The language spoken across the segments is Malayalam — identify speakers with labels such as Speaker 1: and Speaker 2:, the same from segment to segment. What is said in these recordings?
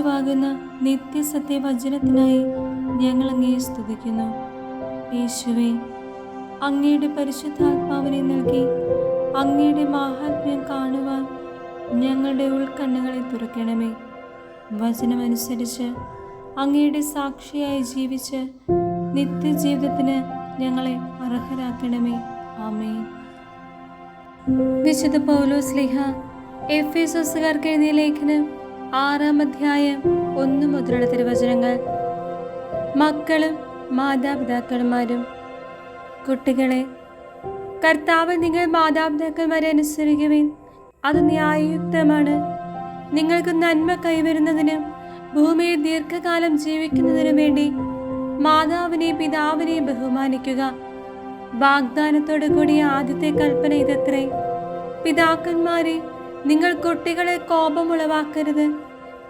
Speaker 1: രാജാവാകുന്ന നിത്യസത്യവചനത്തിനായി ഞങ്ങൾ അങ്ങയെ സ്തുതിക്കുന്നു. യേശുവേ, അങ്ങയുടെ പരിശുദ്ധാത്മാവിനെ നൽകി അങ്ങയുടെ മാഹാത്മ്യം കാണുവാൻ ഞങ്ങളുടെ ഉൾക്കണ്ണുകളെ തുറക്കണമേ. വചനമനുസരിച്ച് അങ്ങയുടെ സാക്ഷിയായി ജീവിച്ച് നിത്യജീവിതത്തിന് ഞങ്ങളെ അർഹരാക്കണമേ. ആമേൻ. വിശുദ്ധ പൗലോസ് ശ്ലീഹ എഫേസോസുകാർക്ക് എഴുതിയ ലേഖനം 6-ാം അധ്യായം 1 മുതലുള്ള തിരുവചനങ്ങൾ. മക്കളും മാതാപിതാക്കന്മാരും. കുട്ടികളെ, കർത്താവ് നിങ്ങൾ മാതാപിതാക്കന്മാരെ അനുസരിക്കുവിൻ, അത് ന്യായയുക്തമാണ്. നിങ്ങൾക്ക് നന്മ കൈവരുന്നതിനും ഭൂമിയിൽ ദീർഘകാലം ജീവിക്കുന്നതിനും വേണ്ടി മാതാവിനെയും പിതാവിനെയും ബഹുമാനിക്കുക. വാഗ്ദാനത്തോടു കൂടിയ ആദ്യത്തെ കൽപ്പന ഇതത്രേ: പിതാക്കന്മാരെ, നിങ്ങൾ കുട്ടികളെ കോപമുളവാക്കരുത്,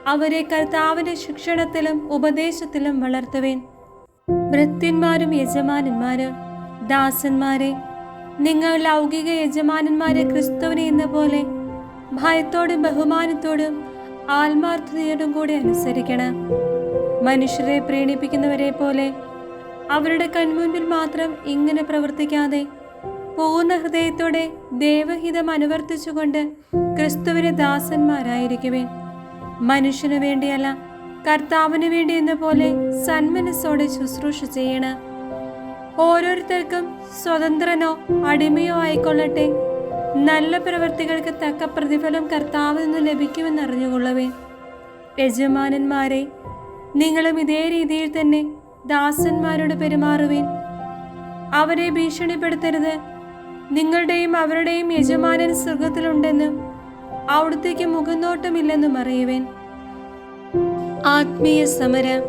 Speaker 1: അവരെ കർത്താവിന്റെ ശിക്ഷണത്തിലും ഉപദേശത്തിലും വളർത്തുവേൻ. ഭൃത്യന്മാരും യജമാനന്മാരും. ദാസന്മാരെ, നിങ്ങൾ ലൗകിക യജമാനന്മാരെ ക്രിസ്തുവിനെ എന്ന പോലെ ഭയത്തോടും ബഹുമാനത്തോടും ആത്മാർത്ഥതയോടും കൂടി അനുസരിക്കണം. മനുഷ്യരെ പ്രീണിപ്പിക്കുന്നവരെ പോലെ അവരുടെ കൺമുൻപിൽ മാത്രം ഇങ്ങനെ പ്രവർത്തിക്കാതെ പൂർണ്ണ ഹൃദയത്തോടെ ദൈവഹിതം അനുവർത്തിച്ചുകൊണ്ട് ക്രിസ്തുവിന് ദാസന്മാരായിരിക്കുവേൻ. മനുഷ്യനു വേണ്ടിയല്ല, കർത്താവിന് വേണ്ടി എന്ന പോലെ സന്മനസ്സോടെ ശുശ്രൂഷ ചെയ്യണം. ഓരോരുത്തർക്കും സ്വതന്ത്രനോ അടിമയോ ആയിക്കൊള്ളട്ടെ, നല്ല പ്രവൃത്തികൾക്ക് തക്ക പ്രതിഫലം കർത്താവിൽ നിന്ന് ലഭിക്കുമെന്ന് അറിഞ്ഞുകൊള്ളുവേൻ. യജമാനന്മാരെ, നിങ്ങളും ഇതേ രീതിയിൽ തന്നെ ദാസന്മാരോട് പെരുമാറുവേൻ. അവരെ ഭീഷണിപ്പെടുത്തരുത്. നിങ്ങളുടെയും അവരുടെയും യജമാനൻ സ്വർഗത്തിലുണ്ടെന്നും അവിടുത്തേക്ക് മുഖനോട്ടമില്ലെന്നും അറിയുവേൻ. ആത്മീയ സമരം.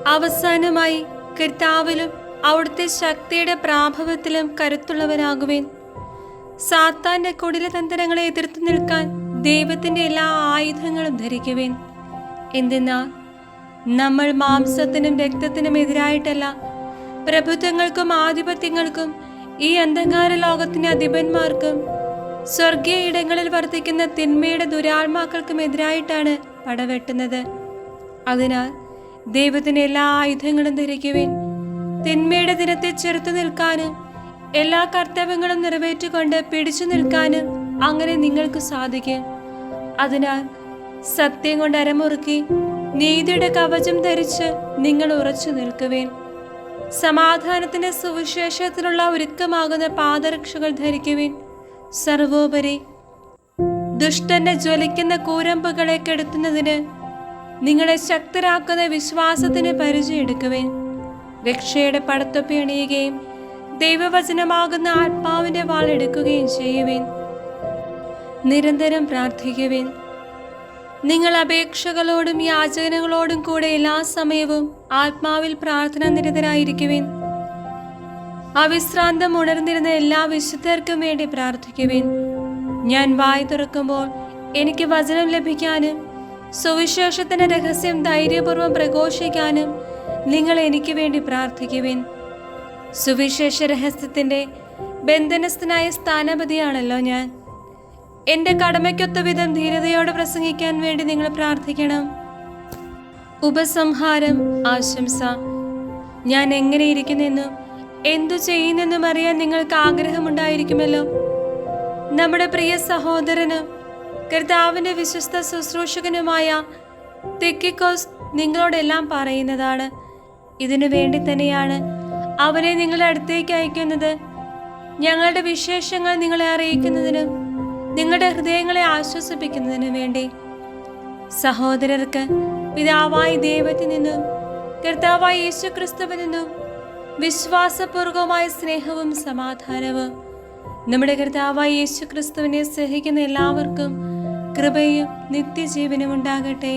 Speaker 1: അവസാനമായി കർത്താവിലും അവിടുത്തെ ശക്തിയുടെ പ്രാഭവത്തിലും കരുത്തുള്ളവരാകുവേൻ. സാത്താന്റെ കുടിലതന്ത്രങ്ങളെ എതിർത്ത് നിൽക്കാൻ ദൈവത്തിന്റെ എല്ലാ ആയുധങ്ങളും ധരിക്കുവേൻ. എന്തെന്നാൽ നമ്മൾ മാംസത്തിനും രക്തത്തിനും എതിരായിട്ടല്ല, പ്രഭുത്വങ്ങൾക്കും ആധിപത്യങ്ങൾക്കും ഈ അന്ധകാര ലോകത്തിന്റെ അധിപന്മാർക്കും സ്വർഗീയ ഇടങ്ങളിൽ വർത്തിക്കുന്ന തിന്മയുടെ ദുരാത്മാക്കൾക്കും എതിരായിട്ടാണ് പടവെട്ടുന്നത്. അതിനാൽ ദൈവത്തിന്റെ എല്ലാ ആയുധങ്ങളും ധരിക്കുവേൻ. തിന്മയുടെ ദിനത്തെ ചെറുത്തു നിൽക്കാനും എല്ലാ കർത്തവ്യങ്ങളും നിറവേറ്റുകൊണ്ട് പിടിച്ചു നിൽക്കാനും അങ്ങനെ നിങ്ങൾക്ക് സാധിക്കും. അതിനാൽ സത്യം കൊണ്ട് അരമുറുക്കി നീതിയുടെ കവചം ധരിച്ച് നിങ്ങൾ ഉറച്ചു നിൽക്കുവേൻ. സമാധാനത്തിന്റെ സുവിശേഷത്തിനുള്ള ഒരുക്കമാകുന്ന പാദരക്ഷകൾ ധരിക്കുവേൻ. സർവോപരി ദുഷ്ടന്റെ ജ്വലിക്കുന്ന കൂരമ്പുകളെ കെടുത്തുന്നതിന് നിങ്ങളെ ശക്തരാക്കുന്ന വിശ്വാസത്തിന് പരിചയെടുക്കുവേൻ. രക്ഷയുടെ പടത്തൊപ്പി അണിയുകയും ദൈവവചനമാകുന്ന ആത്മാവിന്റെ വാൾ എടുക്കുകയും ചെയ്യുവേൻ. നിരന്തരം പ്രാർത്ഥിക്കുവേൻ. നിങ്ങൾ അപേക്ഷകളോടും യാചനകളോടും കൂടെ എല്ലാ സമയവും ആത്മാവിൽ പ്രാർത്ഥന നിരതരായിരിക്കുവേൻ. അവിശ്രാന്തം ഉണർന്നിരുന്ന എല്ലാ വിശുദ്ധർക്കും വേണ്ടി പ്രാർത്ഥിക്കുവേൻ. ഞാൻ വായ് തുറക്കുമ്പോൾ എനിക്ക് വചനം ലഭിക്കാനും സുവിശേഷത്തിന്റെ രഹസ്യം ധൈര്യപൂർവ്വം പ്രഘോഷിക്കാനും നിങ്ങൾ എനിക്ക് വേണ്ടി പ്രാർത്ഥിക്കുവേൻ. സുവിശേഷ രഹസ്യത്തിന്റെ ബന്ധനസ്ഥനായ സ്ഥാനപതിയാണല്ലോ ഞാൻ. എന്റെ കടമയ്ക്കൊത്ത വിധം ധീരതയോടെ പ്രസംഗിക്കാൻ വേണ്ടി നിങ്ങൾ പ്രാർത്ഥിക്കണം. ഉപസംഹാരം. ആശംസ. ഞാൻ എങ്ങനെ ഇരിക്കുന്നെന്നും എന്തു ചെയ്യുന്നെന്നും അറിയാൻ നിങ്ങൾക്ക് ആഗ്രഹമുണ്ടായിരിക്കുമല്ലോ. നമ്മുടെ പ്രിയ സഹോദരനും കർത്താവിന്റെ വിശ്വസ്ത ശുശ്രൂഷകനുമായ തിക്കിക്കോസ് നിങ്ങളോടെല്ലാം പറയുന്നതാണ്. ഇതിനു വേണ്ടി തന്നെയാണ് അവനെ നിങ്ങളുടെ അടുത്തേക്ക് അയക്കുന്നത്. ഞങ്ങളുടെ വിശേഷങ്ങൾ നിങ്ങളെ അറിയിക്കുന്നതിനും നിങ്ങളുടെ ഹൃദയങ്ങളെ ആശ്വസിപ്പിക്കുന്നതിനും വേണ്ടി. സഹോദരർക്ക് പിതാവായ ദൈവത്തിൽ നിന്നും കർത്താവായ യേശു ക്രിസ്തുവിൽ നിന്നും വിശ്വാസപൂർവമായ സ്നേഹവും സമാധാനവും നമ്മുടെ കർത്താവായ യേശു ക്രിസ്തുവിനെ സ്നേഹിക്കുന്ന എല്ലാവർക്കും കൃപയും നിത്യജീവനും ഉണ്ടാകട്ടെ.